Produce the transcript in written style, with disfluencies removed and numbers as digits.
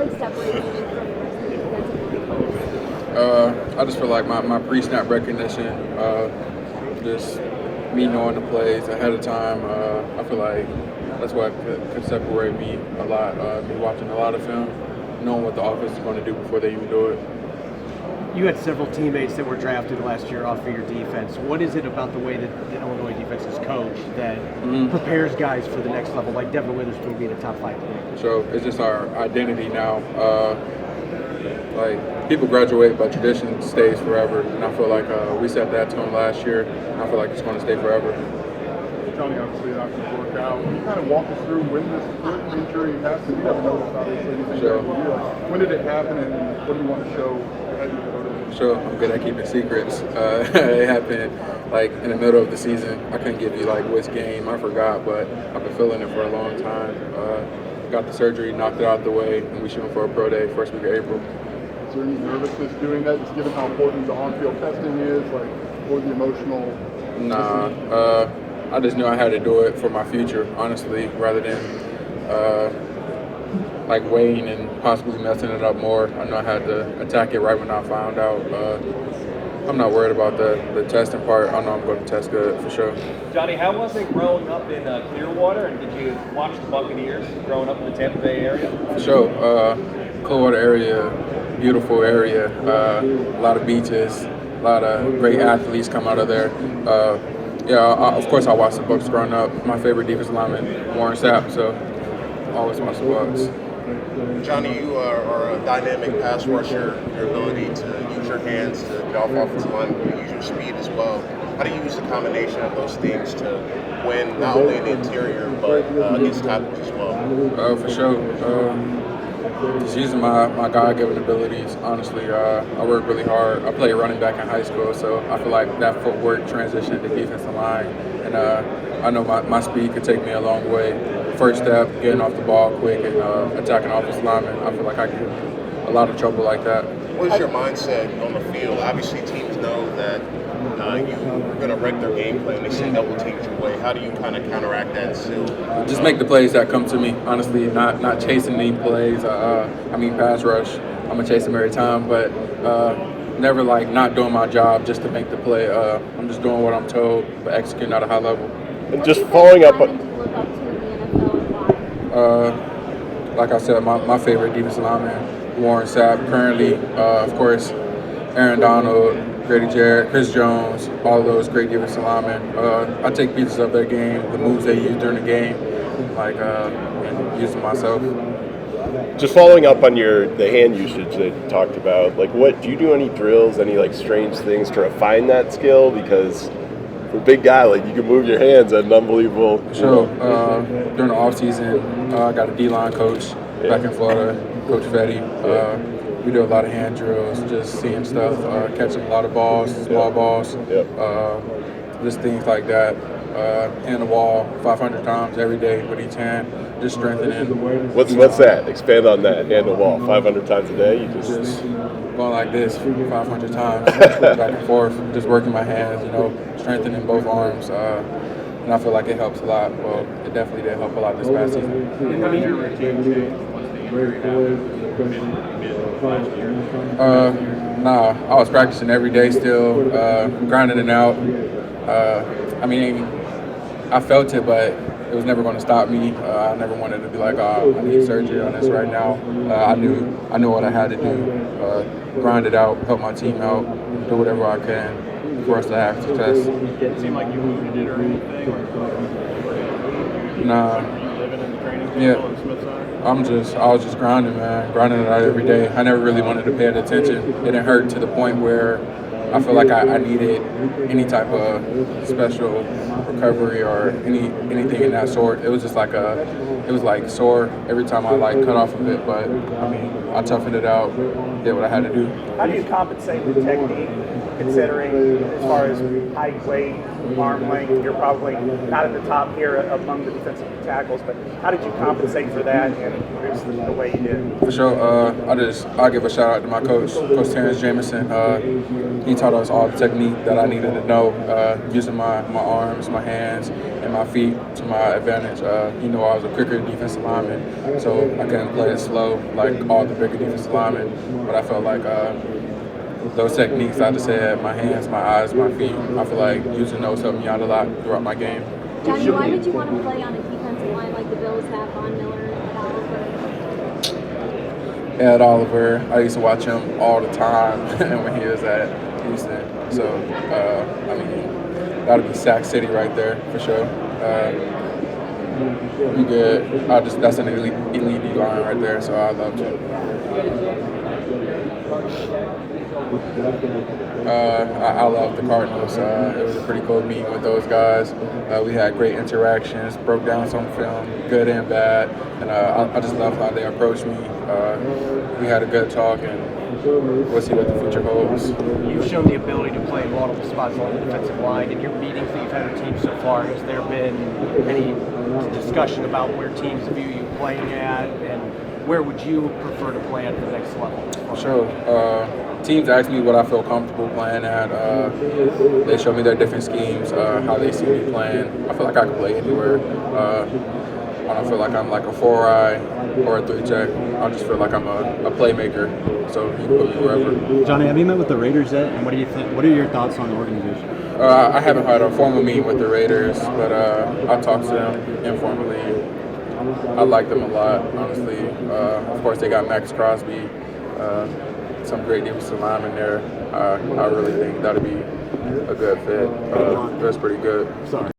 like separating you from the rest of the defensive players? I just feel like my pre-snap recognition, just me knowing the plays ahead of time, I feel like that's what could separate me a lot. Me watching a lot of film, knowing what the offense is going to do before they even do it. You had several teammates that were drafted last year off of your defense. What is it about the way that the Illinois defense is coached that prepares guys for the next level, like Devin Witherspoon being a top 5 pick? So it's just our identity now. Like people graduate, but tradition stays forever, and I feel like we set that tone last year, and I feel like it's going to stay forever. Johnny, obviously not going to work out. Can you kind of walk us through when this foot injury happened? You never noticed, obviously. Sure. When did it happen, and what do you want to show ahead of the Sure, I'm good at keeping secrets. It happened like in the middle of the season. I couldn't give you like which game, I forgot, but I've been feeling it for a long time. Got the surgery, knocked it out the way, and we shooting for a pro day first week of April. Is there any nervousness doing that, just given how important the on-field testing is, like, or the emotional? Nah, I just knew I had to do it for my future, honestly, rather than like waiting and possibly messing it up more. I know I had to attack it right when I found out. I'm not worried about the testing part. I know I'm going to test good for sure. Johnny, how was it growing up in Clearwater, and did you watch the Buccaneers growing up in the Tampa Bay area? For sure. Clearwater area, beautiful area, a lot of beaches, a lot of great athletes come out of there. Of course I watched the Bucs growing up. My favorite defensive lineman, Warren Sapp, so always watch the Bucs. Johnny, you are a dynamic pass rusher. Your ability to use your hands to get off offensive line, use your speed as well. How do you use the combination of those things to win not only in the interior but against tackles as well? For sure. Just using my God-given abilities. Honestly, I work really hard. I played running back in high school, so I feel like that footwork transition to defensive line, and I know my speed could take me a long way. First step, getting off the ball quick and attacking offensive linemen. I feel like I get a lot of trouble like that. What is your mindset on the field? Obviously, teams know that you're going to wreck their game plan. They see double teams your way. How do you kind of counteract that still? Just make the plays that come to me. Honestly, not chasing any plays. Pass rush. I'm gonna chase them every time, but never like not doing my job just to make the play. I'm just doing what I'm told, but executing at a high level. And just following up on. Like I said, my favorite defensive lineman, Warren Sapp. Currently, of course, Aaron Donald, Grady Jarrett, Chris Jones, all of those great defensive linemen. I take pieces of their game, the moves they use during the game, and use them myself. Just following up on the hand usage that you talked about, like what do you do any drills, any like strange things to refine that skill? Because for a big guy, like you can move your hands at an unbelievable. Sure. During the off season, I got a D-line coach back in Florida, Coach Fetty. We do a lot of hand drills, just seeing stuff, catching a lot of balls, small balls, just things like that. Hand the wall 500 times every day with each hand, just strengthening. What's that? Expand on that. Hand the wall 500 times a day. You just going like this 500 times, back and forth, just working my hands, strengthening both arms. And I feel like it helps a lot. Well, it definitely did help a lot this past season. How did your routine change once the injury happened last year? I was practicing every day still, grinding it out. I felt it, but it was never going to stop me. I never wanted to be like, I need surgery on this right now. I knew what I had to do, grind it out, help my team out, do whatever I can for us to have success. It didn't seem like you wounded it or anything? Nah. Living in the training field Yeah. on Smith side? I was just grinding, man. Grinding it out every day. I never really wanted to pay it attention. It didn't hurt to the point where I feel like I needed any type of special recovery or anything in that sort. It was just like it was like sore every time I cut off of it. But I toughened it out, did what I had to do. How do you compensate with technique, considering as far as height, weight, arm length? You're probably not at the top here among the defensive tackles, but how did you compensate for that and produce the way you did? For sure, I'll give a shout out to my coach, Coach Terrence Jamison. He taught us all the technique that I needed to know, using my arms, my hands, and my feet to my advantage. I was a quicker defensive lineman, so I couldn't play it slow like all the bigger defensive linemen. But I felt like those techniques I just said, my hands, my eyes, my feet, I feel like using those helped me out a lot throughout my game. Johnny, why would you want to play on a defensive line like the Bills have Von Miller and Oliver? Ed Oliver, I used to watch him all the time when he was at Houston. So, that'll be Sack City right there for sure. You good? That's an elite D line right there, so I loved him. I love the Cardinals. It was a pretty cool meeting with those guys. We had great interactions, broke down some film, good and bad, and I just love how they approached me. We had a good talk, and we'll see what the future holds. You've shown the ability to play in multiple spots on the defensive line. In your meetings that you've had with teams so far, has there been any discussion about where teams view you playing at, and where would you prefer to play at the next level? Sure. Teams ask me what I feel comfortable playing at. They show me their different schemes, how they see me playing. I feel like I can play anywhere. I don't feel like I'm like a 4-eye or a 3-tech. I just feel like I'm a playmaker. So you can put me wherever. Johnny, have you met with the Raiders yet? And what do you think? What are your thoughts on the organization? I haven't had a formal meeting with the Raiders, but I talked to them informally. I like them a lot, honestly. Of course, they got Max Crosby, some great defensive linemen there. I really think that'll be a good fit. That's pretty good. Sorry.